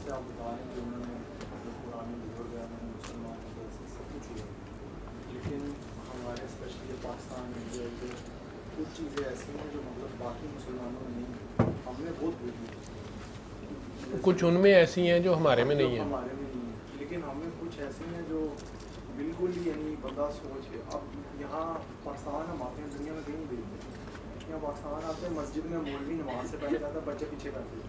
جیسے آپ بتا رہے ہیں کہ انہوں نے قرآن بزرگ ہے مسلمان سب کچھ ہوا، لیکن ہمارے اسپیشلی پاکستان میں جو ہے کچھ چیزیں ایسی ہیں جو مطلب باقی مسلمانوں میں نہیں، ہم نے بہت دیکھی، کچھ ان میں ایسی ہیں جو ہمارے میں نہیں ہیں، ہمارے میں نہیں ہیں، لیکن ہمیں کچھ ایسی ہیں جو بالکل ہی یعنی بندہ سوچ کے اب یہاں پاکستان ہم آتے ہیں دنیا میں کہیں دیکھتے ہیں، یہاں پاکستان آتے ہیں مسجد میں مولوی نماز سے پہلے کہتا ہے بچے پیچھے کرتے ہیں،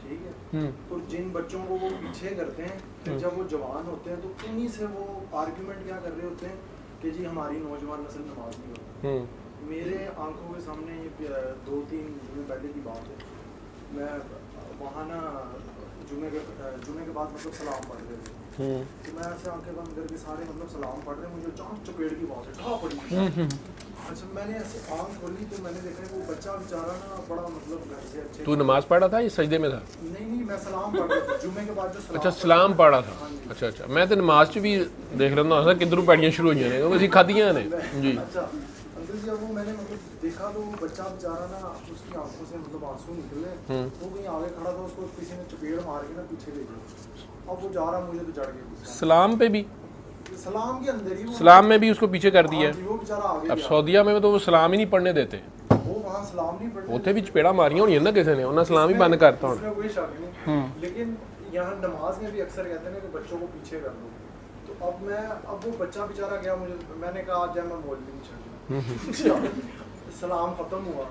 ٹھیک ہے، تو جن بچوں کو وہ پیچھے کرتے ہیں پھر جب وہ جوان ہوتے ہیں تو انہی سے وہ آرگیومنٹ کیا کر رہے ہوتے ہیں کہ جی ہماری نوجوان نسل نماز نہیں ہوتی. میرے آنکھوں کے سامنے یہ 2-3 دن پہلے کی بات ہے، میں وہاں نا جمعے کے بعد مطلب سلام پڑھ رہے تھے، تو میں ایسے آنکھیں بند کر کے سارے مطلب سلام پڑھ رہے ہیں، مجھے چانک چپیڑ کی بات ہے ٹھا پڑی. اچھا میں نے ایسے آنکھ کھولی تو میں نے دیکھا کہ وہ بچہ بیچارہ نا بڑا مطلب گھر سے اچھے. تو نماز پڑھ رہا تھا یا سجدے میں تھا؟ نہیں میں سلام پڑھ رہا تھا جمعے کے بعد جو اچھا سلام پڑھ رہا تھا. اچھا میں تو نماز چ بھی دیکھ رہا تھا کدھروں پیڑیاں شروع ہوئی ہیں کیونکہ کھادیاں نے. جی اچھا اندر جب وہ میں نے مطلب دیکھا تو وہ بچہ بیچارہ نا اس کی آنکھوں سے مطلب آنسو نکلے، وہ کہیں آگے کھڑا تھا، اس کو کسی نے چپیڑ مار کے نا پیچھے لے گیا، اب وہ جا رہا مجھے تو چڑھ گیا سلام پہ بھی، سلام کے اندر ہی سلام میں بھی اس کو پیچھے کر دیا. وہ بیچارہ آگے اب سعودیہ میں تو وہ سلام ہی نہیں پڑھنے دیتے، وہ وہاں سلام نہیں پڑھتے، اتنے بھی چپیڑا ماریاں ہونی نا کسی نے، انہیں سلام ہی بند کرتا ہونا، کوئی شک نہیں. لیکن یہاں نماز میں بھی اکثر کہتے ہیں کہ بچوں کو پیچھے کر دو، تو اب وہ بچہ بیچارہ گیا، میں نے کہا آج جائے میں مولوی نہیں چھڑ سلام ختم ہوا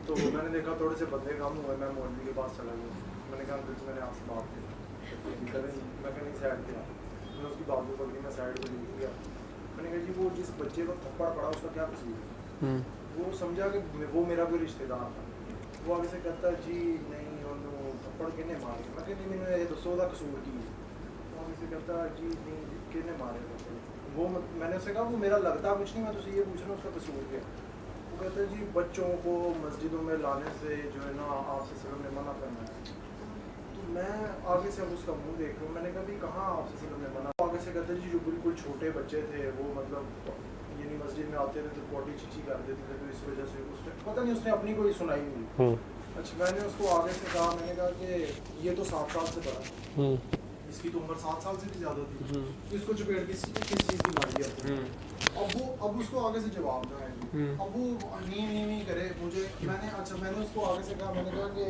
تو میں نے دیکھا تھوڑے سے بندے کم ہوئے، میں مولوی کے پاس چلا گیا، میں نے کہا میں نے آپ سے بات کی، میں کہیں سائڈ پہ میں اس کی بازو پکڑی، میں سائڈ پہ لکھ گیا، میں نے کہا جی وہ جس بچے کو تھپڑ پڑا اس کا کیا قصور ہے؟ وہ سمجھا کہ وہ میرا کوئی رشتہ دار تھا، وہ آگے سے کہتا ہے جی نہیں انہوں تھپڑ کہنے مارے، میں کہتی میں نے دسو دا قصور کی، وہ آگے سے کہتا ہے جی نہیں کہنے مارے تھپڑ، وہ میں نے اسے کہا وہ میرا لگتا کچھ نہیں، میں تو یہ پوچھ رہا ہوں اس کا قصور کیا. وہ کہتا ہے جی بچوں کو مسجدوں میں لانے سے جو ہے نا آپ سے وسلم نے منع کرنا ہے. تو میں آگے سے اب اس کا منہ دیکھ رہا ہوں، میں نے کہا بھی کہاں آپ سے وسلم نے منع. آگے سے کہتے جی جو بالکل چھوٹے بچے تھے وہ مطلب یعنی مسجد میں آتے تھے تو پوٹی چیچی کر دیتے تھے، تو اس وجہ سے اس نے پتہ نہیں اس نے اپنی کوئی سنائی نہیں. اچھا میں نے اس کو آگے سے کہا، میں نے کہا کہ یہ تو 7 سال سے بڑا ہے، اس کی تو عمر 7 سال سے بھی زیادہ تھی، اس کو چپیڑ کس چیز کی ماری ہے. اب اس کو آگے سے جواب نہ ہے، اب وہ نہیں کرے مجھے. میں نے اس کو آگے سے کہا، میں نے کہا کہ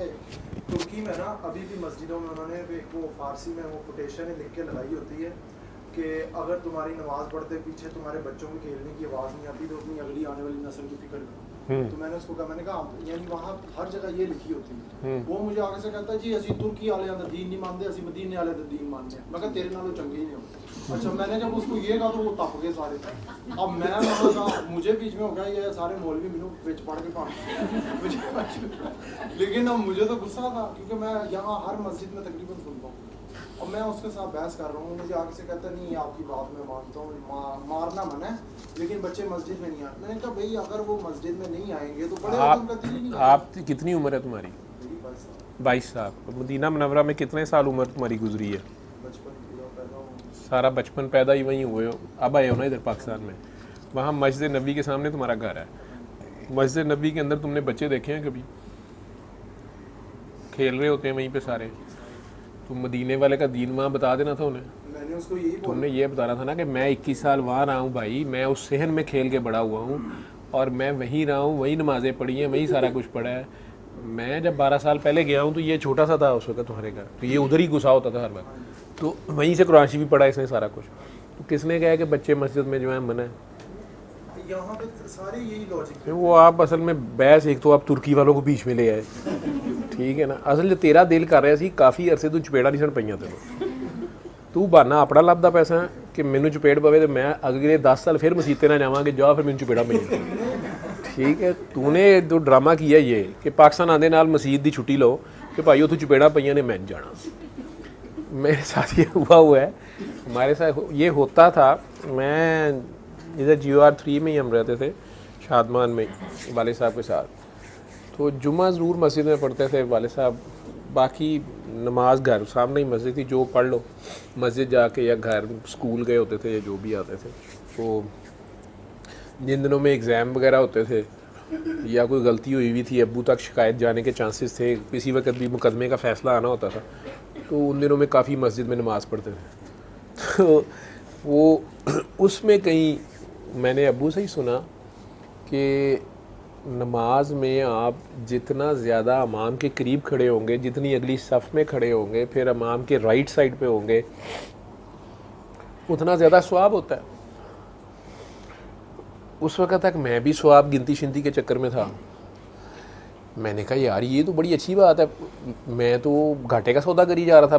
ترکی میں نا ابھی بھی مسجدوں میں انہوں نے ایک وہ فارسی میں وہ کوٹیشن لکھ کے لگائی ہوتی ہے کہ اگر تمہاری نماز پڑھتے پیچھے تمہارے بچوں کو کھیلنے کی آواز نہیں آتی تو اپنی اگلی آنے والی نسل کی فکر کرو. تو میں نے اس کو کہا، میں نے کہا یعنی وہاں ہر جگہ یہ لکھی ہوتی ہے. وہ مجھے آگے سے کہتا ہے جی اسی ترکی والے اندر دین نہیں مانتے، اسی مدینے والے اندر دین مانتے ہیں. میں کہا تیرے نالوں چنگے ہی نہیں ہوتے. اچھا میں نے جب اس کو یہ کہا تو وہ تپ گئے سارے. اب میں مجھے بیچ میں ہو گیا یہ سارے مولوی مینوں بچ پڑھ کے پڑھ، لیکن اب مجھے تو غصہ تھا کیونکہ میں یہاں ہر مسجد میں تقریباً سنتا ہوں، اور میں اس کے ساتھ بحث کر رہا ہوں. مجھے آگے سے کہتا نہیں آپ کی بات میں مانتا ہوں، مارنا منع ہے لیکن بچے مسجد میں نہیں آتے. میں نے کہا بھائی اگر وہ مسجد میں نہیں آئیں گے تو بڑے ہوتے کا دل ہی نہیں. آپ کتنی عمر ہے تمہاری؟ 22 سال. مدینہ منورہ میں کتنے سال عمر تمہاری گزری ہے؟ سارا بچپن پیدا ہی وہیں ہوئے ہو، اب آئے ہو نا ادھر پاکستان میں. وہاں مسجد نبی کے سامنے تمہارا گھر ہے، مسجد نبی کے اندر تم نے بچے دیکھے ہیں کبھی کھیل رہے ہوتے ہیں وہیں پہ سارے؟ تم مدینے والے کا دین وہاں بتا دینا تھا انہیں. تم نے یہ بتانا تھا نا کہ میں 21 سال وہاں رہا ہوں بھائی، میں اس صحن میں کھیل کے بڑا ہوا ہوں اور میں وہیں رہا ہوں، وہیں نمازیں پڑھی ہیں، وہیں سارا کچھ پڑھا ہے. میں جب 12 سال پہلے گیا ہوں تو یہ چھوٹا سا تھا اس وقت تمہارے گھر، تو یہ ادھر ہی گھسا ہوتا تھا ہر وقت، تو وہیں سے قرآن شریف بھی پڑھا اس نے سارا کچھ. تو کس نے کہا کہ بچے مسجد میں جو ہے منع ہے؟ یہاں پہ سارے یہی لاجک. وہ آپ اصل میں بحث ایک تو آپ ترکی والوں کو بیچ میں لے آئے، ٹھیک ہے نا. اصل جو تیرا دل کر رہا سی کافی عرصے تو چپیڑا نہیں سن پہ تو بہانا اپنا لبدا پیسہ کہ مینوں چپیڑ پوے تو میں اگلے 10 سال پھر مسیطے نہ جاواں کہ جا پھر مینوں چپیڑا پہ. ٹھیک ہے، تو نے جو ڈرامہ کیا یہ کہ پاکستان آدھے نال مسجد دی چھٹی لو کہ بھائی اتوں چپیڑا پہ نے میں جانا. میرے ساتھ یہ ہوا ہے، ہمارے ساتھ یہ ہوتا تھا. میں ادھر GOR 3 میں ہی ہم رہتے تھے شادمان میں والد صاحب کے ساتھ، تو جمعہ ضرور مسجد میں پڑھتے تھے والد صاحب، باقی نماز گھر سامنے ہی مسجد تھی، جو پڑھ لو مسجد جا کے، یا گھر اسکول گئے ہوتے تھے یا جو بھی آتے تھے. تو جن دنوں میں ایگزام وغیرہ ہوتے تھے یا کوئی غلطی ہوئی ہوئی تھی ابو تک شکایت جانے کے چانسز تھے، کسی وقت بھی مقدمے کا فیصلہ آنا ہوتا تھا، تو ان دنوں میں کافی مسجد میں نماز پڑھتے تھے. تو وہ اس میں کہیں میں نے ابو سے ہی سنا کہ نماز میں آپ جتنا زیادہ امام کے قریب کھڑے ہوں گے, جتنی اگلی صف میں کھڑے ہوں گے, پھر امام کے رائٹ سائڈ پہ ہوں گے, اتنا زیادہ ثواب ہوتا ہے. اس وقت تک میں بھی ثواب گنتی شنتی کے چکر میں تھا. میں نے کہا یار یہ تو بڑی اچھی بات ہے, میں تو گھاٹے کا سودا کری جا رہا تھا.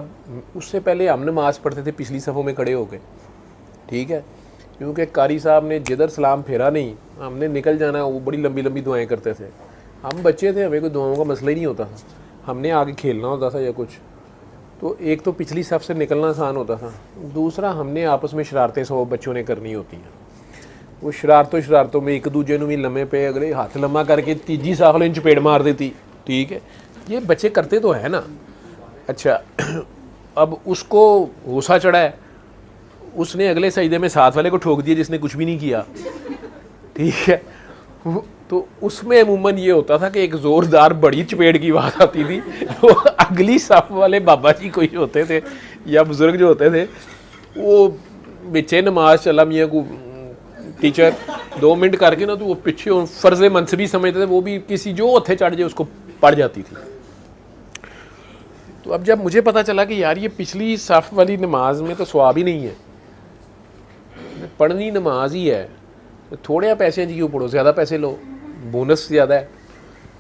اس سے پہلے ہم نماز پڑھتے تھے پچھلی صفوں میں کھڑے ہو کے, ٹھیک ہے, کیونکہ قاری صاحب نے جدھر سلام پھیرا نہیں ہم نے نکل جانا. وہ بڑی لمبی لمبی دعائیں کرتے تھے. ہم بچے تھے, ہمیں کوئی دعاؤں کا مسئلہ ہی نہیں ہوتا تھا, ہم نے آگے کھیلنا ہوتا تھا یا کچھ. تو ایک تو پچھلی صف سے نکلنا آسان ہوتا تھا, دوسرا ہم نے آپس میں شرارتیں سو بچوں نے کرنی ہوتی ہیں. وہ شرارتوں میں ایک دوجے بھی لمحے پہ اگلے ہاتھ لمحہ کر کے تیجی صاف والے چپیڑ مار دیتی, ٹھیک ہے. یہ بچے کرتے تو ہیں نا. اچھا اب اس کو غصہ چڑھا ہے, اس نے اگلے سجدے میں ساتھ والے کو ٹھوک دیا جس نے کچھ بھی نہیں کیا, ٹھیک ہے. تو اس میں عموماً یہ ہوتا تھا کہ ایک زوردار بڑی چپیڑ کی بات آتی تھی. وہ اگلی صف والے بابا جی کوئی ہوتے تھے یا بزرگ جو ہوتے تھے, وہ بچے نماز چلا میاں کو ٹیچر 2 منٹ کر کے نا, تو وہ پیچھے فرض منصبی سمجھتے تھے, وہ بھی کسی جو اتھے چڑھ جائے اس کو پڑ جاتی تھی. تو اب جب مجھے پتا چلا کہ یار یہ پچھلی صف والی نماز میں تو ثواب ہی نہیں ہے, پڑھنی نماز ہی ہے, تھوڑے پیسے جی کیوں پڑھو, زیادہ پیسے لو, بونس زیادہ ہے.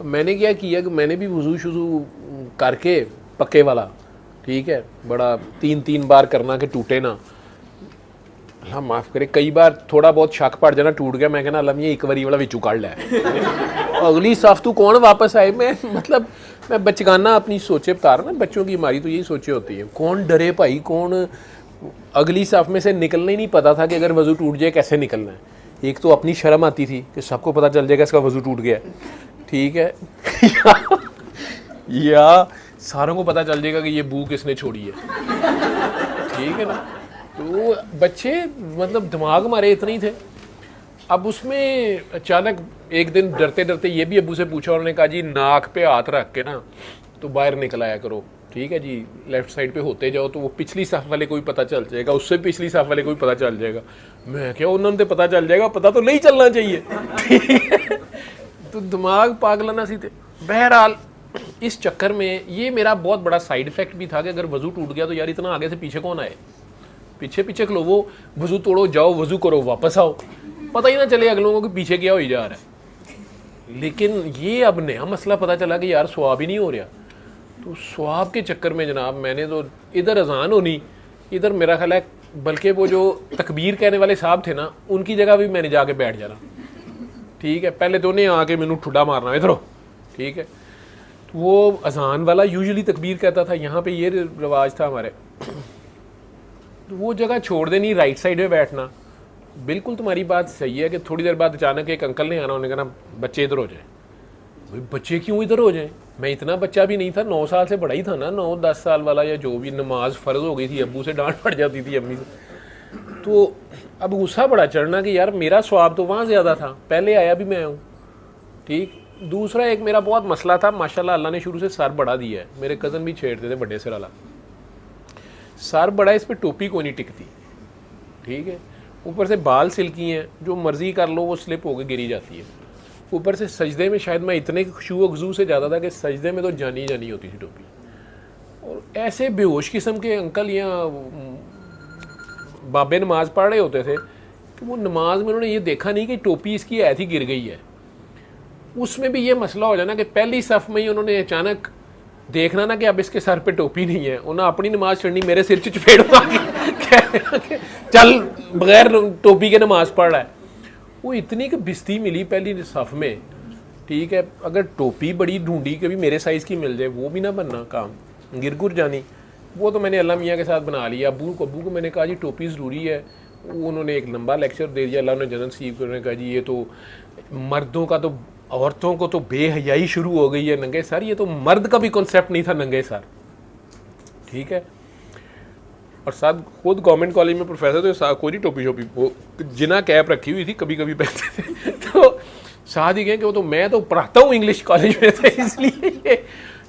میں نے کیا کہ میں نے بھی وضو شضو کر کے پکے والا, ٹھیک ہے, بڑا 3 بار کرنا کہ ٹوٹے نا, اللہ معاف کرے. کئی بار تھوڑا بہت شک پڑ جانا, ٹوٹ گیا, میں کہنا اللہ میاں ایک باری والا وچوں کڑ لے, اگلی صف تو کون واپس آئے. میں بچگانا اپنی سوچے بتا رہا نا, بچوں کی ہماری تو یہی سوچیں ہوتی ہیں. کون ڈرے بھائی, کون اگلی صف میں سے نکلنا ہی نہیں پتا تھا کہ اگر وضو ٹوٹ جائے کیسے نکلنا ہے. ایک تو اپنی شرم آتی تھی کہ سب کو پتہ چل جائے گا اس کا وضو ٹوٹ گیا, ٹھیک ہے, یا ساروں کو پتہ چل جائے گا کہ یہ بو کس نے چھوڑی ہے, ٹھیک ہے نا. تو بچے مطلب دماغ ہمارے اتنے ہی تھے. اب اس میں اچانک ایک دن ڈرتے ڈرتے یہ بھی ابو سے پوچھا, انہوں نے کہا جی ناک پہ ہاتھ رکھ کے نا تو باہر نکل آیا کرو, ٹھیک ہے جی, لیفٹ سائڈ پہ ہوتے جاؤ تو وہ پچھلی صف والے کو بھی پتہ چل جائے گا, اس سے پچھلی صف والے کو بھی پتہ چل جائے گا. میں کیا انہوں نے پتہ چل جائے گا, پتہ تو نہیں چلنا چاہیے, ٹھیک ہے. تو دماغ پاگلانا سی تھے. بہرحال اس چکر میں یہ میرا بہت بڑا سائیڈ افیکٹ بھی تھا کہ اگر وضو ٹوٹ گیا تو یار اتنا آگے سے پیچھے کون آئے, پیچھے کھلو, وہ وضو توڑو, جاؤ وضو کرو, واپس آؤ, پتہ ہی نہ چلے اگلوں کو کہ پیچھے کیا ہو ہی جا رہا ہے. لیکن یہ اب نیا مسئلہ پتہ چلا کہ یار ثواب ہی نہیں ہو رہا. تو ثواب کے چکر میں جناب میں نے تو ادھر اذان ہونی, ادھر میرا خیال ہے بلکہ وہ جو تکبیر کہنے والے صاحب تھے نا ان کی جگہ بھی میں نے جا کے بیٹھ جانا, ٹھیک ہے. پہلے تو انہیں آ کے مینوں ٹھڈا مارنا, ادھر ہو, ٹھیک ہے. وہ اذان والا یوزلی تکبیر کہتا تھا, یہاں پہ یہ رواج تھا ہمارے. وہ جگہ چھوڑ دینی, رائٹ سائڈ میں بیٹھنا. بالکل تمہاری بات صحیح ہے کہ تھوڑی دیر بعد اچانک ایک انکل نے آنا, انہوں نے کہا بچے ادھر ہو جائیں. بچے کیوں ادھر ہو جائیں, میں اتنا بچہ بھی نہیں تھا, 9 سال سے بڑا ہی تھا نا, 9-10 سال والا یا جو بھی. نماز فرض ہو گئی تھی, ابو سے ڈانٹ پڑ جاتی تھی, امی سے. تو اب غصہ بڑا چڑھنا کہ یار میرا ثواب تو وہاں زیادہ تھا, پہلے آیا بھی میں ہوں, ٹھیک. دوسرا ایک میرا بہت مسئلہ تھا, ماشاءاللہ اللہ نے شروع سے سر بڑا دیا ہے, میرے کزن بھی چھیڑتے تھے بڑے سر والا. سر بڑا ہے, اس پہ ٹوپی کو نہیں ٹکتی, ٹھیک ہے. اوپر سے بال سلکی ہیں, جو مرضی کر لو وہ سلپ ہو کے گری جاتی ہے. اوپر سے سجدے میں شاید میں اتنے خشوع و خضوع سے جاتا تھا کہ سجدے میں تو جانی جانی ہوتی تھی ٹوپی. اور ایسے بے ہوش قسم کے انکل یا بابے نماز پڑھ رہے ہوتے تھے کہ وہ نماز میں انہوں نے یہ دیکھا نہیں کہ ٹوپی اس کی ایسی گر گئی ہے. اس میں بھی یہ مسئلہ ہو جانا کہ پہلی صف میں ہی انہوں نے اچانک دیکھنا نا کہ اب اس کے سر پہ ٹوپی نہیں ہے, انہوں نے اپنی نماز چڑھنی, میرے سر چپیڑ چل بغیر ٹوپی کے نماز پڑھ رہا ہے. وہ اتنی کہ بستی ملی پہلی صف میں, ٹھیک ہے. اگر ٹوپی بڑی ڈھونڈی کبھی میرے سائز کی مل جائے, وہ بھی نہ بننا کام, گر جانی. وہ تو میں نے اللہ میاں کے ساتھ بنا لیا. ابو کو میں نے کہا جی ٹوپی ضروری ہے. انہوں نے ایک لمبا لیکچر دے دیا, اللہ نے جنت نصیب کرنے کہا جی یہ تو مردوں کا, تو عورتوں کو تو بے حیائی شروع ہو گئی ہے, ننگے سر. یہ تو مرد کا بھی کنسیپٹ نہیں تھا ننگے سر, ٹھیک ہے. اور ساتھ خود گورنمنٹ کالج میں پروفیسر تھے, کوئی ٹوپی شوپی وہ جنا کیپ رکھی ہوئی تھی, کبھی کبھی پہنتے تھے. تو ساتھ ہی کہیں کہ وہ تو میں تو پڑھاتا ہوں انگلش کالج میں تھے اس لیے.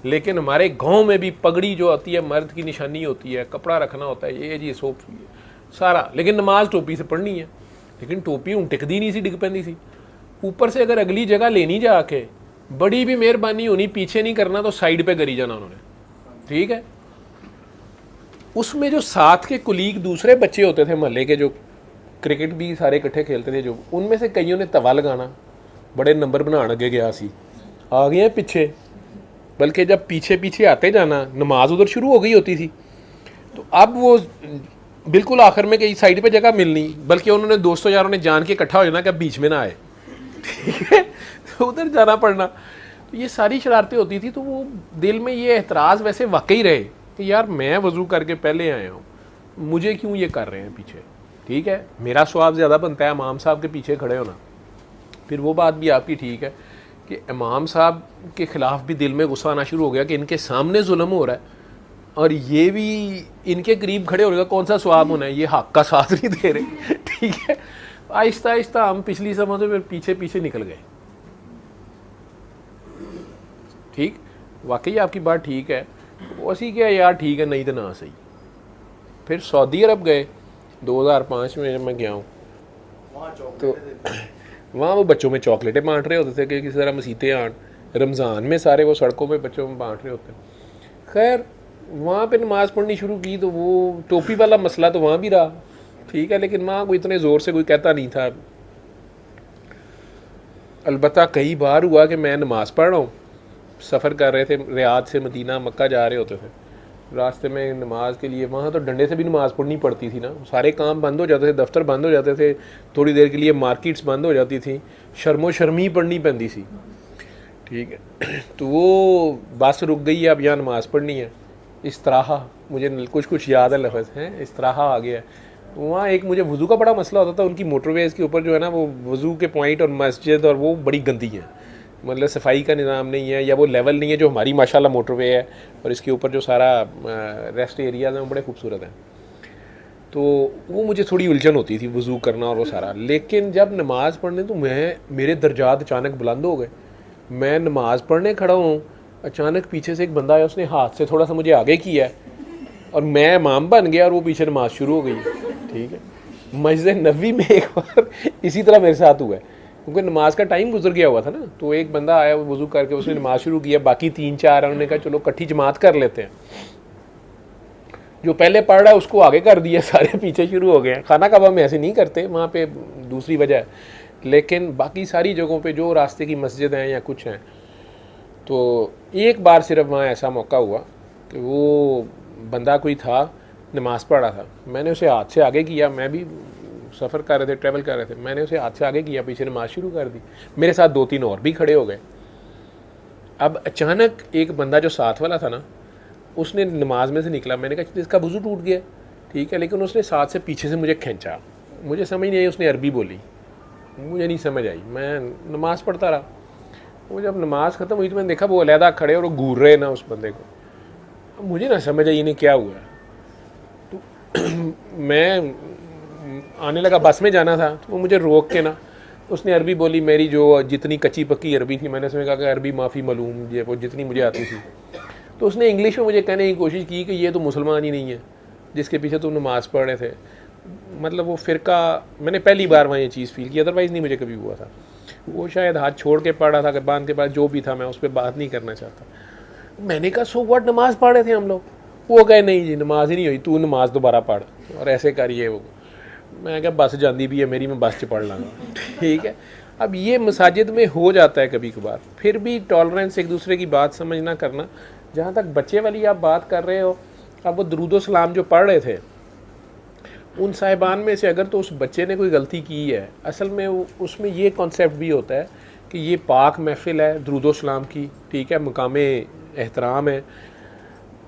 لیکن ہمارے گاؤں میں بھی پگڑی جو ہوتی ہے مرد کی نشانی ہوتی ہے, کپڑا رکھنا ہوتا ہے, یہ جی سوپ سارا, لیکن نماز ٹوپی سے پڑھنی ہے. لیکن ٹوپی ہوں ٹکدی نہیں سی, ڈگ پی سی. اوپر سے اگر اگلی جگہ لینی جا کے, بڑی بھی مہربانی ہونی, پیچھے نہیں کرنا تو سائڈ پہ کری جانا انہوں نے, ٹھیک ہے. اس میں جو ساتھ کے کلیگ دوسرے بچے ہوتے تھے محلے کے, جو کرکٹ بھی سارے اکٹھے کھیلتے تھے, جو ان میں سے کئیوں نے توا لگانا, بڑے نمبر بنا اگے گیا سی, آ گئے ہیں پیچھے. بلکہ جب پیچھے پیچھے آتے جانا, نماز ادھر شروع ہو گئی ہوتی تھی, تو اب وہ بالکل آخر میں کہیں سائڈ پہ جگہ ملنی, بلکہ انہوں نے دوستوں یاروں نے جان کے اکٹھا ہو جانا کہ اب بیچ میں نہ آئے, ٹھیک ہے, تو ادھر جانا پڑنا. تو یہ ساری شرارتیں ہوتی تھی. تو وہ دل میں یہ اعتراض ویسے واقعی رہے کہ یار میں وضو کر کے پہلے آیا ہوں, مجھے کیوں یہ کر رہے ہیں پیچھے, ٹھیک ہے. میرا ثواب زیادہ بنتا ہے امام صاحب کے پیچھے کھڑے ہونا. پھر وہ بات بھی آپ کی ٹھیک ہے کہ امام صاحب کے خلاف بھی دل میں غصہ آنا شروع ہو گیا کہ ان کے سامنے ظلم ہو رہا ہے, اور یہ بھی ان کے قریب کھڑے ہو رہے گا, کون سا ثواب ہونا ہے, یہ حق کا ساتھ نہیں دے رہے, ٹھیک ہے. آہستہ آہستہ ہم پچھلی سمجھ سے پھر پیچھے پیچھے نکل گئے. ٹھیک, واقعی آپ کی بات ٹھیک ہے. وہ اسی کیا یار ٹھیک ہے, نہیں تو نہ صحیح. پھر سعودی عرب گئے 2005 میں جب میں گیا ہوں, تو وہاں وہ بچوں میں چاکلیٹیں بانٹ رہے ہوتے تھے کہ کسی طرح مسیتیں آن, رمضان میں سارے وہ سڑکوں پہ بچوں میں بانٹ رہے ہوتے ہیں. خیر وہاں پہ نماز پڑھنی شروع کی تو وہ ٹوپی والا مسئلہ تو وہاں بھی رہا, ٹھیک ہے, لیکن وہاں کوئی اتنے زور سے کوئی کہتا نہیں تھا. البتہ کئی بار ہوا کہ میں نماز پڑھ رہا ہوں, سفر کر رہے تھے, ریاض سے مدینہ مکہ جا رہے ہوتے تھے, راستے میں نماز کے لیے وہاں تو ڈنڈے سے بھی نماز پڑھنی پڑتی تھی نا, سارے کام بند ہو جاتے تھے, دفتر بند ہو جاتے تھے, تھوڑی دیر کے لیے مارکیٹس بند ہو جاتی تھیں, شرم و شرمی پڑھنی پڑتی سی, ٹھیک ہے. تو وہ بس رک گئی ہے, اب یہاں نماز پڑھنی ہے. استراحہ, مجھے کچھ یاد ہے لفظ ہیں, استراحہ آ گیا ہے. وہاں ایک مجھے وضو کا بڑا مسئلہ ہوتا تھا, ان کی موٹر ویز کے اوپر جو ہے نا وہ وضو کے پوائنٹ اور مسجد اور وہ بڑی گندی ہیں, مطلب صفائی کا نظام نہیں ہے, یا وہ لیول نہیں ہے جو ہماری ماشاءاللہ موٹر وے ہے, اور اس کے اوپر جو سارا ریسٹ ایریاز ہیں وہ بڑے خوبصورت ہیں. تو وہ مجھے تھوڑی الجھن ہوتی تھی وضو کرنا اور وہ سارا. لیکن جب نماز پڑھنے تو میرے درجات اچانک بلند ہو گئے. میں نماز پڑھنے کھڑا ہوں, اچانک پیچھے سے ایک بندہ آیا, اس نے ہاتھ سے تھوڑا سا مجھے آگے کیا ہے, اور میں امام بن گیا, اور وہ پیچھے نماز شروع ہو گئی, ٹھیک ہے. مسجد نبوی میں ایک بار اسی طرح میرے ساتھ ہوا ہے, کیونکہ نماز کا ٹائم گزر گیا ہوا تھا نا. تو ایک بندہ آیا وضو کر کے, اس نے نماز شروع کیا, باقی 3-4 انہوں نے کہا چلو کٹھی جماعت کر لیتے ہیں. جو پہلے پڑھ رہا ہے اس کو آگے کر دیا, سارے پیچھے شروع ہو گئے ہیں. خانہ کعبہ میں ایسے نہیں کرتے, وہاں پہ دوسری وجہ ہے, لیکن باقی ساری جگہوں پہ جو راستے کی مسجد ہیں یا کچھ ہیں. تو ایک بار صرف وہاں ایسا موقع ہوا کہ وہ بندہ کوئی تھا, نماز پڑھ رہا تھا, میں نے اسے ہاتھ سے آگے کیا, میں بھی سفر کر رہے تھے, ٹریول کر رہے تھے, میں نے اسے ہاتھ سے آگے کیا, پیچھے نماز شروع کر دی. میرے ساتھ 2-3 اور بھی کھڑے ہو گئے. اب اچانک ایک بندہ جو ساتھ والا تھا نا, اس نے نماز میں سے نکلا, میں نے کہا اس کا وضو ٹوٹ گیا, ٹھیک ہے, لیکن اس نے ساتھ سے پیچھے سے مجھے کھینچا. مجھے سمجھ نہیں آئی, اس نے عربی بولی, مجھے نہیں سمجھ آئی, میں نماز پڑھتا رہا. وہ جب نماز ختم ہوئی تو میں نے دیکھا وہ علیحدہ کھڑے اور وہ گور رہے نا اس بندے کو. اب مجھے نہ سمجھ آئی انہیں کیا ہوا ہے. تو میں آنے لگا, بس میں جانا تھا, تو وہ مجھے روک کے نا اس نے عربی بولی, میری جو جتنی کچی پکی عربی تھی, میں نے اس میں کہا کہ عربی معافی معلوم, یہ وہ جتنی مجھے آتی تھی. تو اس نے انگلش میں مجھے کہنے کی کوشش کی کہ یہ تو مسلمان ہی نہیں ہے جس کے پیچھے تم نماز پڑھ رہے تھے. مطلب وہ فرقہ, میں نے پہلی بار وہاں یہ چیز فیل کی, ادروائز نہیں مجھے کبھی ہوا تھا. وہ شاید ہاتھ چھوڑ کے پڑھ رہا تھا کہ باندھ کے بعد جو بھی تھا, میں اس پہ بات نہیں کرنا چاہتا. میں نے کہا سو واٹ, نماز پڑھ رہے تھے ہم لوگ. وہ کہے نہیں جی نماز ہی نہیں ہوئی, تو نماز دوبارہ پڑھ, اور ایسے کریے. وہ میں کہا بس جاندی بھی ہے میری, میں بس چ پڑھ لوں گا, ٹھیک ہے. اب یہ مساجد میں ہو جاتا ہے کبھی کبھار, پھر بھی ٹالرنس, ایک دوسرے کی بات سمجھنا کرنا. جہاں تک بچے والی آپ بات کر رہے ہو, اب وہ درود و سلام جو پڑھ رہے تھے, ان صاحبان میں سے اگر تو اس بچے نے کوئی غلطی کی ہے, اصل میں اس میں یہ کانسیپٹ بھی ہوتا ہے کہ یہ پاک محفل ہے درود و سلام کی, ٹھیک ہے, مقام احترام ہے,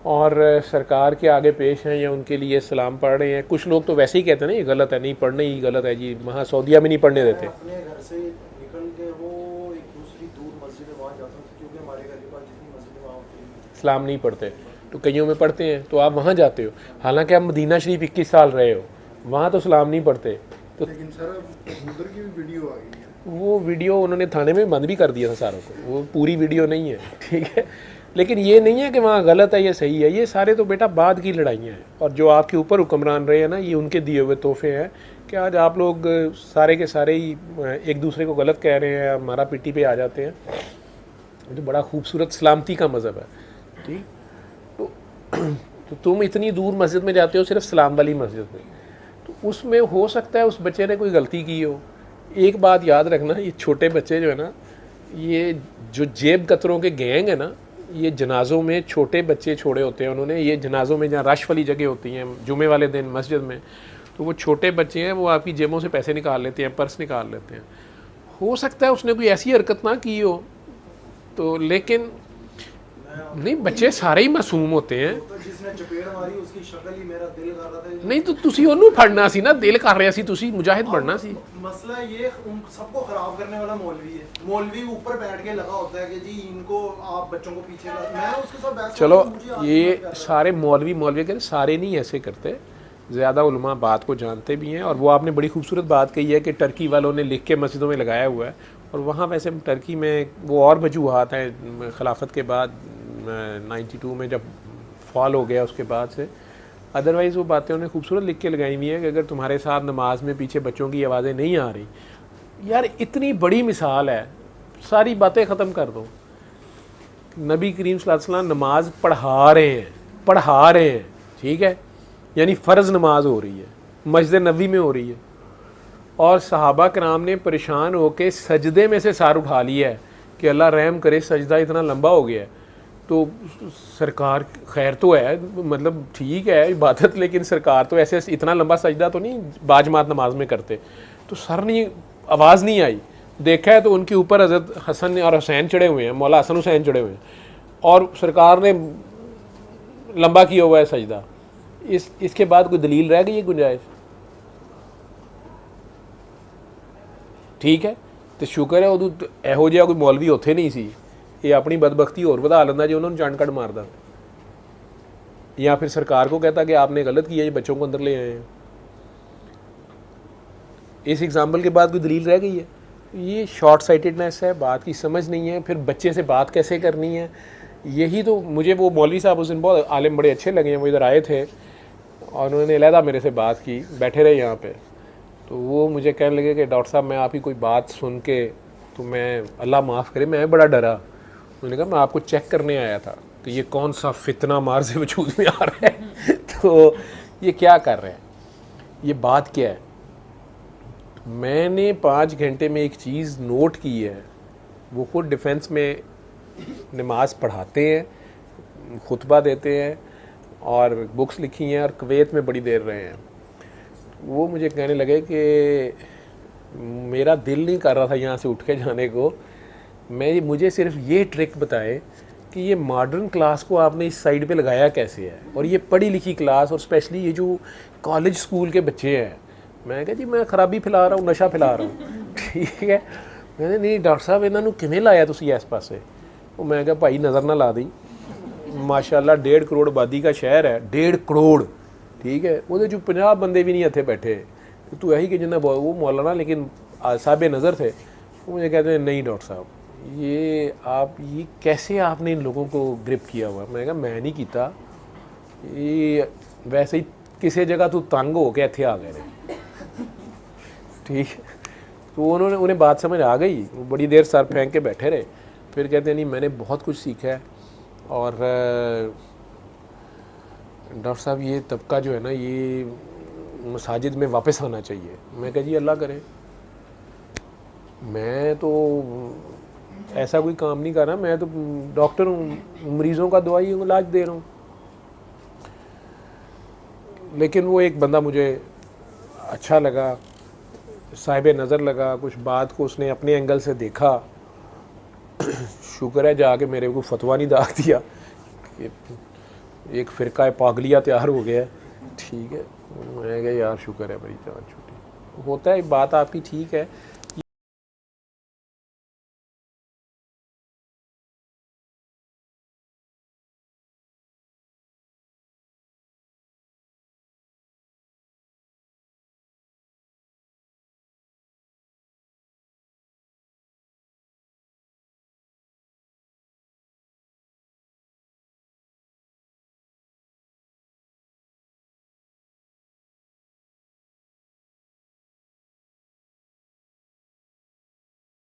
اور سرکار کے آگے پیش ہیں یا ان کے لیے سلام پڑھ رہے ہیں. کچھ لوگ تو ویسے ہی کہتے ہیں نا یہ غلط ہے, نہیں پڑھنا ہی غلط ہے جی, وہاں سعودیہ میں نہیں پڑھنے دیتے. اپنے گھر سے نکل کے وہ ایک دوسری دور مسجد ہے وہاں جاتا ہوں, کیونکہ ہمارے گھر کے پاس جتنی مسجد ہے وہاں ہوتی ہے سلام نہیں پڑھتے, تو کئیوں میں پڑھتے ہیں, تو آپ وہاں جاتے ہو, حالانکہ آپ مدینہ شریف 21 سال رہے ہو, وہاں تو سلام نہیں پڑھتے. تو لیکن سر ادھر کی بھی ویڈیو آ گئی ہے, وہ ویڈیو انہوں نے تھانے میں بند بھی کر دیا تھا ساروں کو, وہ پوری ویڈیو نہیں ہے, ٹھیک ہے. لیکن یہ نہیں ہے کہ وہاں غلط ہے یہ صحیح ہے, یہ سارے تو بیٹا بعد کی لڑائیاں ہیں, اور جو آپ کے اوپر حکمران رہے ہیں نا یہ ان کے دیے ہوئے تحفے ہیں کہ آج آپ لوگ سارے کے سارے ہی ایک دوسرے کو غلط کہہ رہے ہیں, مارا پیٹی پہ آ جاتے ہیں. یہ تو بڑا خوبصورت سلامتی کا مذہب ہے. ٹھیک, تو تم اتنی دور مسجد میں جاتے ہو صرف سلام والی مسجد میں, تو اس میں ہو سکتا ہے اس بچے نے کوئی غلطی کی ہو. ایک بات یاد رکھنا, یہ چھوٹے بچے جو ہے نا, یہ جو جیب کتروں کے گینگ ہے نا, یہ جنازوں میں چھوٹے بچے چھوڑے ہوتے ہیں انہوں نے. یہ جنازوں میں جہاں رش والی جگہ ہوتی ہیں جمعے والے دن مسجد میں, تو وہ چھوٹے بچے ہیں, وہ آپ کی جیبوں سے پیسے نکال لیتے ہیں, پرس نکال لیتے ہیں. ہو سکتا ہے اس نے کوئی ایسی حرکت نہ کی ہو تو, لیکن نہیں, بچے سارے ہی معصوم ہوتے ہیں. جس نے چپیڑ ماری اس کی شکل ہی میرا دل کر رہا تھا. نہیں تو تسی ਉਹਨੂੰ پڑھنا سی نا, دل کر رہا سی, تسی مجاہد پڑھنا سی. مسئلہ یہ ان سب کو خراب کرنے والا مولوی ہے. مولوی اوپر بیٹھ کے لگا ہوتا ہے کہ جی ان کو آپ بچوں کو پیچھے میں اس کے ساتھ بحث. چلو یہ سارے مولوی کہتے سارے نہیں ایسے کرتے, زیادہ علماء بات کو جانتے بھی ہیں. اور وہ آپ نے بڑی خوبصورت بات کہی ہے کہ ٹرکی والوں نے لکھ کے مسجدوں میں لگایا ہوا ہے, اور وہاں ویسے ٹرکی میں وہ اور وجوہات ہیں خلافت کے بعد 92 میں جب فال ہو گیا اس کے بعد سے. ادروائز وہ باتیں انہوں نے خوبصورت لکھ کے لگائی ہوئی ہیں کہ اگر تمہارے ساتھ نماز میں پیچھے بچوں کی آوازیں نہیں آ رہی, یار اتنی بڑی مثال ہے, ساری باتیں ختم کر دو. نبی کریم صلی اللہ علیہ وسلم نماز پڑھا رہے ہیں, ٹھیک ہے, یعنی فرض نماز ہو رہی ہے, مسجد نبوی میں ہو رہی ہے, اور صحابہ کرام نے پریشان ہو کے سجدے میں سے سار اٹھا لیا ہے کہ اللہ رحم کرے, سجدہ اتنا لمبا ہو گیا ہے. تو سرکار خیر تو ہے, مطلب ٹھیک ہے عبادت, لیکن سرکار تو ایسے اتنا لمبا سجدہ تو نہیں باجماعت نماز میں کرتے. تو سر نہیں, آواز نہیں آئی. دیکھا ہے تو ان کے اوپر حضرت حسن اور حسین چڑھے ہوئے ہیں, مولا حسن حسین چڑھے ہوئے ہیں, اور سرکار نے لمبا کیا ہوا ہے سجدہ. اس کے بعد کوئی دلیل رہ گئی ہے گنجائش؟ ٹھیک ہے, تو شکر ہے ادو یہو جہا کوئی مولوی اتنے نہیں سی, یہ اپنی بدبختی اور بتا لینا جو انہوں نے چانڈ کٹ ماردا, یا پھر سرکار کو کہتا کہ آپ نے غلط کیا, یہ بچوں کو اندر لے آئے ہیں. اس ایگزامپل کے بعد کوئی دلیل رہ گئی ہے؟ یہ شارٹ سائٹڈنیس ہے, بات کی سمجھ نہیں ہے. پھر بچے سے بات کیسے کرنی ہے, یہی تو مجھے وہ مولوی صاحب اس دن بہت عالم بڑے اچھے لگے ہیں, وہ ادھر آئے تھے اور انہوں نے علیحدہ میرے سے بات کی, بیٹھے رہے یہاں پہ. تو وہ مجھے کہنے لگے کہ ڈاکٹر صاحب میں آپ کی کوئی بات سن کے تو میں, اللہ معاف کرے, میں بڑا ڈرا. انہوں نے کہا میں آپ کو چیک کرنے آیا تھا کہ یہ کون سا فتنہ مار سے وجود میں آ رہا ہے, تو یہ کیا کر رہے ہیں, یہ بات کیا ہے. میں نے 5 گھنٹے میں ایک چیز نوٹ کی ہے, وہ خود ڈیفنس میں نماز پڑھاتے ہیں, خطبہ دیتے ہیں, اور بکس لکھی ہیں, اور کویت میں بڑی دیر رہے ہیں. وہ مجھے کہنے لگے کہ میرا دل نہیں کر رہا تھا یہاں سے اٹھ کے جانے کو, مجھے صرف یہ ٹرک بتائے کہ یہ ماڈرن کلاس کو آپ نے اس سائڈ پہ لگایا کیسے ہے, اور یہ پڑھی لکھی کلاس, اور اسپیشلی یہ جو کالج اسکول کے بچے ہیں. میں کہا جی میں خرابی پھیلا رہا ہوں, نشہ پھیلا رہا ہوں. ٹھیک ہے, میں نے نہیں ڈاکٹر صاحب انہوں نے کیویں لایا تسی اس پاسے. وہ میں کہا بھائی نظر نہ لا دی, ماشاء اللہ 1.5 کروڑ آبادی کا شہر ہے, 1.5 کروڑ, ٹھیک ہے, وہ 50 بندے بھی نہیں اتنے بیٹھے, تو یہی کہ جنہیں وہ مولانا لیکن صاحب نظر تھے. وہ مجھے کہتے ہیں نہیں ڈاکٹر صاحب یہ آپ یہ کیسے آپ نے ان لوگوں کو گرپ کیا ہوا. میں کہا میں نہیں کیتا, یہ ویسے ہی کسی جگہ تو تنگ ہو کے اتنے آ گئے رہے. ٹھیک, تو انہیں بات سمجھ آ گئی. وہ بڑی دیر سر پھینک کے بیٹھے رہے, پھر کہتے ہیں نہیں میں نے بہت کچھ سیکھا ہے, اور ڈاکٹر صاحب یہ طبقہ جو ہے نا یہ مساجد میں واپس آنا چاہیے. میں کہا جی اللہ کرے, میں تو ایسا کوئی کام نہیں کر رہا, میں تو ڈاکٹر ہوں, مریضوں کا دوائی علاج دے رہا ہوں. لیکن وہ ایک بندہ مجھے اچھا لگا, صاحب نظر لگا, کچھ بات کو اس نے اپنے اینگل سے دیکھا. شکر ہے جا کے میرے کو فتویٰ نہیں داغ دیا کہ ایک فرقہ پاگلیہ تیار ہو گیا. ٹھیک ہے, میں کہا یار شکر ہے بھائی جان چھوٹی ہوتا ہے, بات آپ کی ٹھیک ہے.